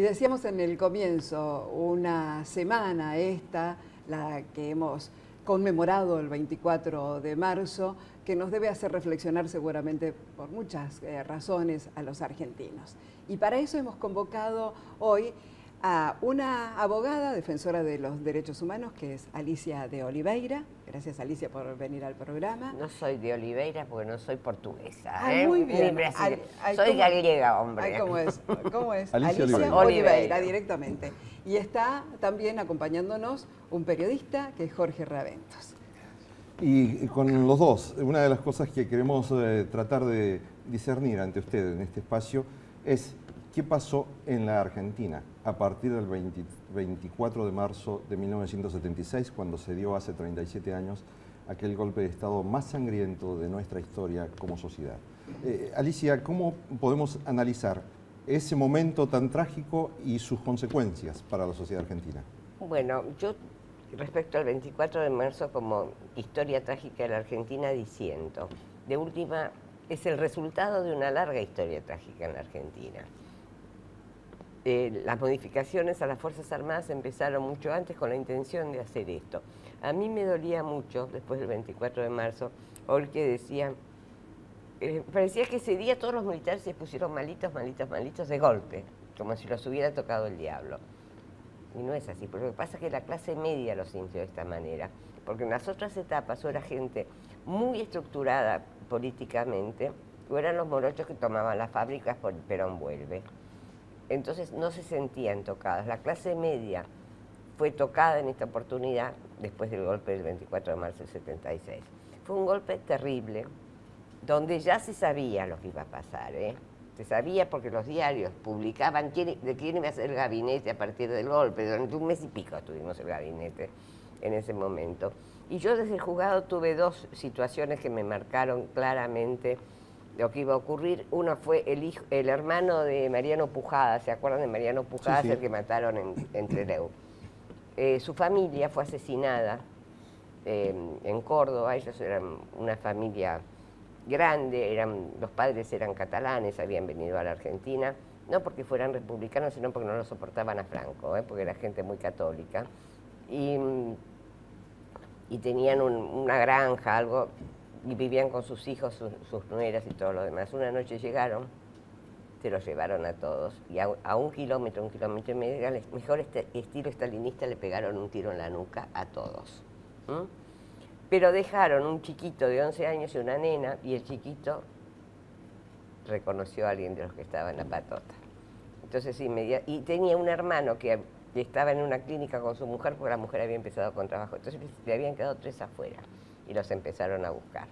decíamos en el comienzo, una semana esta, la que hemos conmemorado el 24 de marzo, que nos debe hacer reflexionar seguramente por muchas razones a los argentinos. Y para eso hemos convocado hoy a una abogada defensora de los derechos humanos, que es Alicia de Oliveira. Gracias, Alicia, por venir al programa. No soy de Oliveira porque no soy portuguesa. Muy bien. Soy gallega, hombre. ¿Cómo es? ¿Cómo es? Alicia Oliveira, directamente. Y está también acompañándonos un periodista, que es Jorge Raventos. Y con los dos, una de las cosas que queremos tratar de discernir ante ustedes en este espacio es qué pasó en la Argentina a partir del 24 de marzo de 1976, cuando se dio hace 37 años aquel golpe de Estado más sangriento de nuestra historia como sociedad. Alicia, ¿cómo podemos analizar ese momento tan trágico y sus consecuencias para la sociedad argentina? Bueno, yo respecto al 24 de marzo como historia trágica de la Argentina diciendo, de última, es el resultado de una larga historia trágica en la Argentina. Las modificaciones a las Fuerzas Armadas empezaron mucho antes con la intención de hacer esto. A mí me dolía mucho, después del 24 de marzo, oír que decían, parecía que ese día todos los militares se pusieron malitos de golpe, como si los hubiera tocado el diablo. Y no es así, porque lo que pasa es que la clase media lo sintió de esta manera, porque en las otras etapas o era gente muy estructurada políticamente, o eran los morochos que tomaban las fábricas por Perón vuelve. Entonces no se sentían tocadas. La clase media fue tocada en esta oportunidad después del golpe del 24 de marzo del 76. Fue un golpe terrible, donde ya se sabía lo que iba a pasar, ¿eh? Se sabía porque los diarios publicaban de quién iba a ser el gabinete a partir del golpe. Durante un mes y pico tuvimos el gabinete en ese momento. Y yo desde el juzgado tuve dos situaciones que me marcaron claramente lo que iba a ocurrir. Uno fue el hermano de Mariano Pujada, ¿se acuerdan de Mariano Pujada? Sí, sí. El que mataron en Trelew. Su familia fue asesinada en Córdoba. Ellos eran una familia grande, los padres eran catalanes, habían venido a la Argentina, no porque fueran republicanos, sino porque no lo soportaban a Franco, porque era gente muy católica. Y tenían una granja, algo, y vivían con sus hijos, sus nueras y todo lo demás. Una noche llegaron, se los llevaron a todos, y a un kilómetro y medio, al mejor estilo stalinista, le pegaron un tiro en la nuca a todos. Pero dejaron un chiquito de 11 años y una nena, y el chiquito reconoció a alguien de los que estaba en la patota. Entonces, y tenía un hermano que estaba en una clínica con su mujer, porque la mujer había empezado con trabajo. Entonces le habían quedado 3 afuera, y los empezaron a buscar.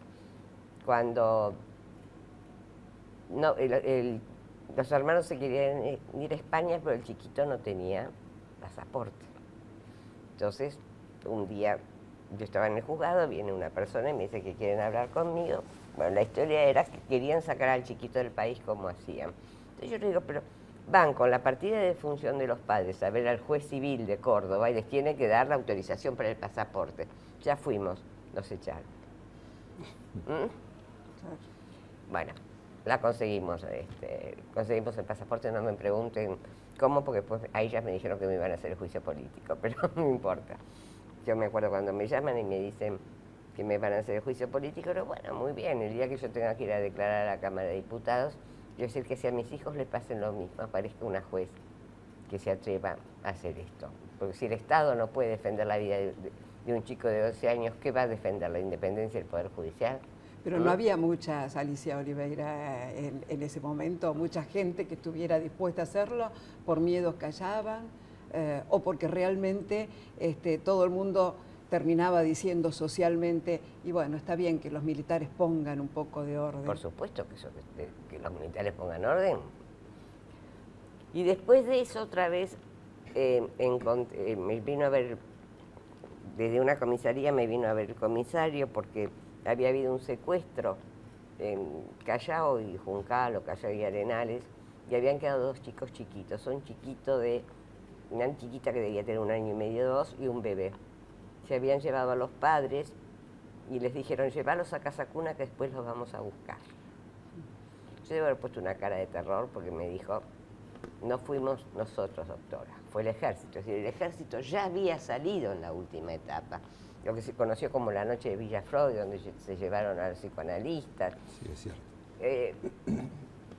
Cuando los hermanos se querían ir a España, pero el chiquito no tenía pasaporte. Entonces, un día yo estaba en el juzgado, viene una persona y me dice que quieren hablar conmigo. Bueno, la historia era que querían sacar al chiquito del país como hacían. Entonces yo le digo, pero van con la partida de defunción de los padres a ver al juez civil de Córdoba y les tiene que dar la autorización para el pasaporte. Ya fuimos, nos echaron. Bueno, la conseguimos, conseguimos el pasaporte, no me pregunten cómo, porque después ahí ya me dijeron que me iban a hacer el juicio político, pero no importa. Yo me acuerdo cuando me llaman y me dicen que me van a hacer el juicio político, pero bueno, muy bien, el día que yo tenga que ir a declarar a la Cámara de Diputados, yo decir que si a mis hijos les pasen lo mismo, aparezca una juez que se atreva a hacer esto. Porque si el Estado no puede defender la vida de un chico de 12 años, ¿qué va a defender? ¿La independencia del Poder Judicial? Pero no había muchas, Alicia Oliveira, en ese momento, mucha gente que estuviera dispuesta a hacerlo, por miedos callaban, o porque realmente todo el mundo terminaba diciendo socialmente, y bueno, está bien que los militares pongan un poco de orden. Por supuesto que los militares pongan orden. Y después de eso, otra vez, me vino a ver, desde una comisaría me vino a ver el comisario, porque había habido un secuestro en Callao y Juncal, o Callao y Arenales, y habían quedado 2 chicos chiquitos, una chiquita que debía tener 1 año y medio, 2, y un bebé. Se habían llevado a los padres y les dijeron, llévalos a Casa Cuna que después los vamos a buscar. Yo debo haber puesto una cara de terror porque me dijo, no fuimos nosotros, doctora, fue el ejército. Es decir, el ejército ya había salido en la última etapa, lo que se conoció como la noche de Villa Freud, donde se llevaron a los psicoanalistas. Sí, es cierto.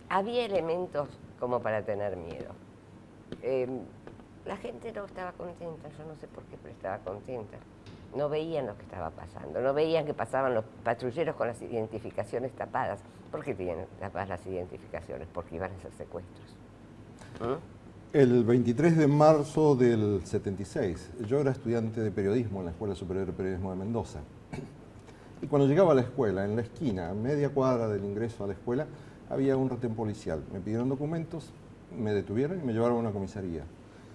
Había elementos como para tener miedo. La gente no estaba contenta, yo no sé por qué, pero estaba contenta. No veían lo que estaba pasando, no veían que pasaban los patrulleros con las identificaciones tapadas. ¿Por qué tenían tapadas las identificaciones? Porque iban a hacer secuestros. El 23 de marzo del 76, yo era estudiante de periodismo en la Escuela Superior de Periodismo de Mendoza. Y cuando llegaba a la escuela, en la esquina, a media cuadra del ingreso a la escuela, había un retén policial. Me pidieron documentos, me detuvieron y me llevaron a una comisaría.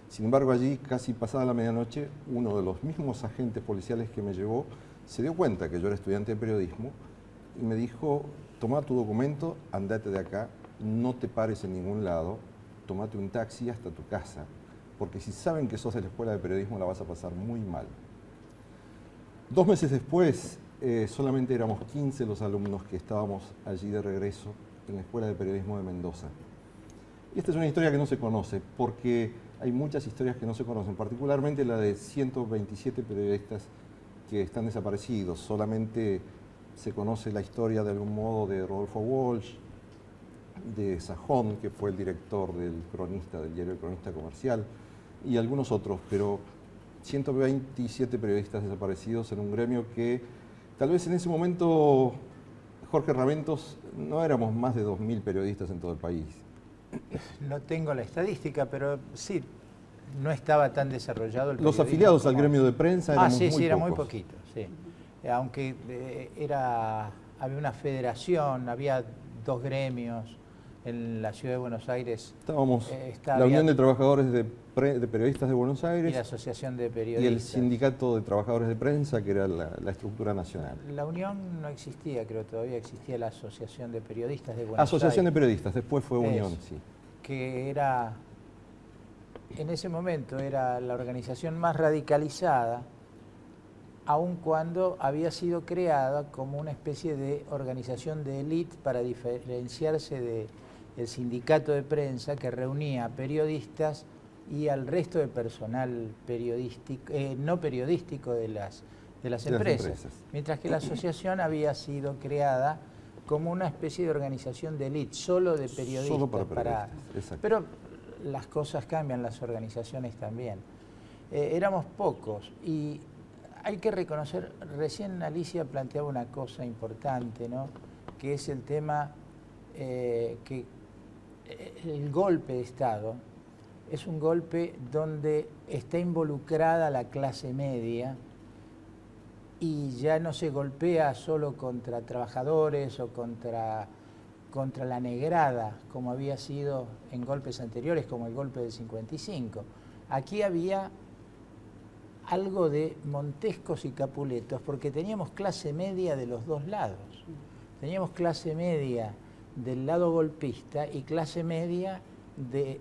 Sin embargo, allí, casi pasada la medianoche, uno de los mismos agentes policiales que me llevó se dio cuenta que yo era estudiante de periodismo y me dijo: toma tu documento, andate de acá, no te pares en ningún lado, tomate un taxi hasta tu casa, porque si saben que sos de la Escuela de Periodismo la vas a pasar muy mal. 2 meses después, solamente éramos 15 los alumnos que estábamos allí de regreso en la Escuela de Periodismo de Mendoza. Y esta es una historia que no se conoce, porque hay muchas historias que no se conocen, particularmente la de 127 periodistas que están desaparecidos. Solamente se conoce la historia de algún modo de Rodolfo Walsh, de Sajón, que fue el director del diario El Cronista Comercial, y algunos otros, pero 127 periodistas desaparecidos en un gremio que tal vez en ese momento, Jorge Raventos, no éramos más de 2000 periodistas en todo el país. No tengo la estadística, pero sí, no estaba tan desarrollado el periodismo. Los afiliados al gremio de prensa éramos muy pocos. Sí, eran muy poquitos, sí. Aunque había una federación, había 2 gremios en la ciudad de Buenos Aires. Estábamos la Unión de Trabajadores de Periodistas de Buenos Aires y la Asociación de Periodistas. Y el Sindicato de Trabajadores de Prensa, que era la estructura nacional. La Unión no existía, creo, todavía existía la Asociación de Periodistas de Buenos Aires. Asociación de Periodistas, después fue Unión, sí. Que era, en ese momento, era la organización más radicalizada, aun cuando había sido creada como una especie de organización de élite para diferenciarse del sindicato de prensa, que reunía a periodistas y al resto de personal periodístico, no periodístico de las empresas. Mientras que la asociación había sido creada como una especie de organización de élite, solo de periodistas. Solo para periodistas, pero las cosas cambian, las organizaciones también. Éramos pocos y hay que reconocer, recién Alicia planteaba una cosa importante, ¿no? Que es el tema que el golpe de Estado es un golpe donde está involucrada la clase media y ya no se golpea solo contra trabajadores o contra la negrada, como había sido en golpes anteriores, como el golpe del 55. Aquí había algo de Montescos y Capuletos, porque teníamos clase media de los dos lados. Teníamos clase media del lado golpista y clase media de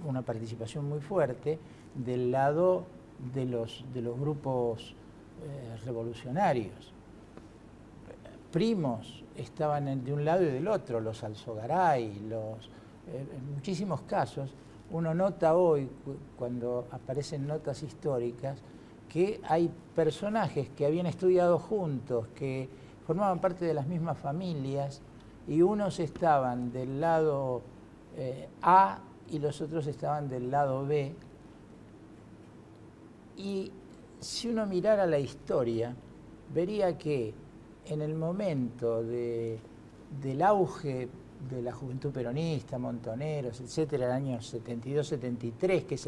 una participación muy fuerte del lado de los grupos revolucionarios. Primos estaban de un lado y del otro, los Alzogaray, en muchísimos casos. Uno nota hoy, cuando aparecen notas históricas, que hay personajes que habían estudiado juntos, que formaban parte de las mismas familias, y unos estaban del lado A y los otros estaban del lado B. Y si uno mirara la historia, vería que en el momento del auge de la juventud peronista, Montoneros, etcétera, el año 72-73, que es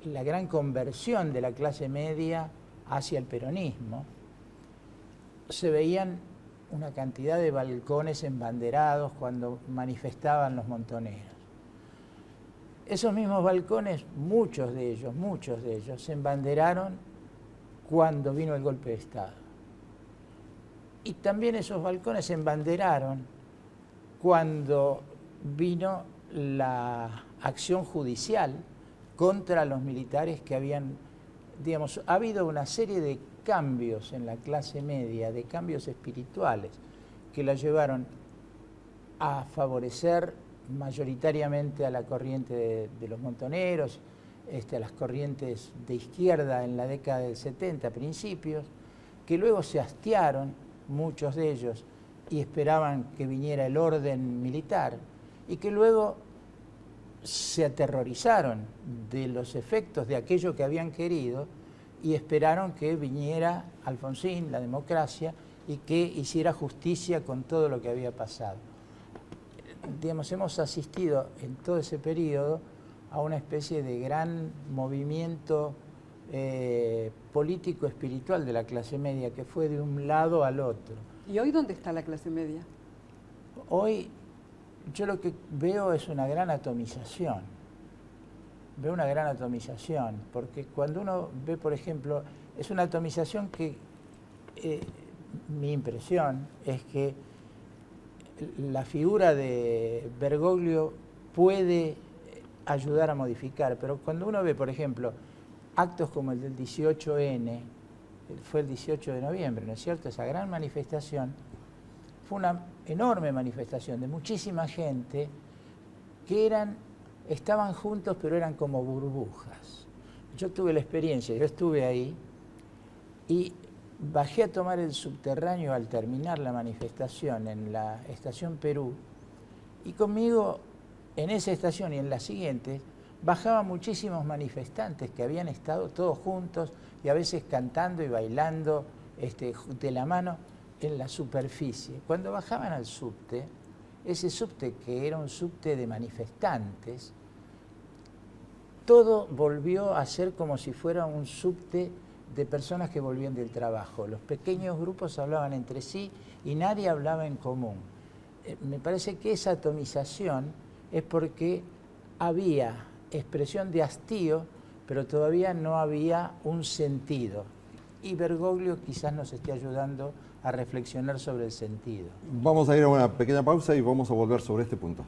la gran conversión de la clase media hacia el peronismo, se veían una cantidad de balcones embanderados cuando manifestaban los montoneros. Esos mismos balcones, muchos de ellos, se embanderaron cuando vino el golpe de Estado. Y también esos balcones se embanderaron cuando vino la acción judicial contra los militares que habían, digamos, ha habido una serie de cambios en la clase media, de cambios espirituales, que la llevaron a favorecer mayoritariamente a la corriente de los montoneros, a las corrientes de izquierda en la década del 70, principios, que luego se hastiaron, muchos de ellos, y esperaban que viniera el orden militar, y que luego se aterrorizaron de los efectos de aquello que habían querido y esperaron que viniera Alfonsín, la democracia, y que hiciera justicia con todo lo que había pasado. Digamos, hemos asistido en todo ese periodo a una especie de gran movimiento político-espiritual de la clase media, que fue de un lado al otro. ¿Y hoy dónde está la clase media? Hoy yo lo que veo es una gran atomización. Veo una gran atomización, porque cuando uno ve, por ejemplo, es una atomización que mi impresión es que la figura de Bergoglio puede ayudar a modificar, pero cuando uno ve, por ejemplo, actos como el del 18N, fue el 18 de noviembre, ¿no es cierto? Esa gran manifestación fue una enorme manifestación de muchísima gente que estaban juntos, pero eran como burbujas. Yo tuve la experiencia, yo estuve ahí y bajé a tomar el subterráneo al terminar la manifestación en la estación Perú, y conmigo en esa estación y en la siguiente bajaban muchísimos manifestantes que habían estado todos juntos y a veces cantando y bailando de la mano en la superficie. Cuando bajaban al subte, ese subte que era un subte de manifestantes, todo volvió a ser como si fuera un subte de personas que volvían del trabajo. Los pequeños grupos hablaban entre sí y nadie hablaba en común. Me parece que esa atomización es porque había expresión de hastío, pero todavía no había un sentido. Y Bergoglio quizás nos esté ayudando a reflexionar sobre el sentido. Vamos a ir a una pequeña pausa y vamos a volver sobre este punto.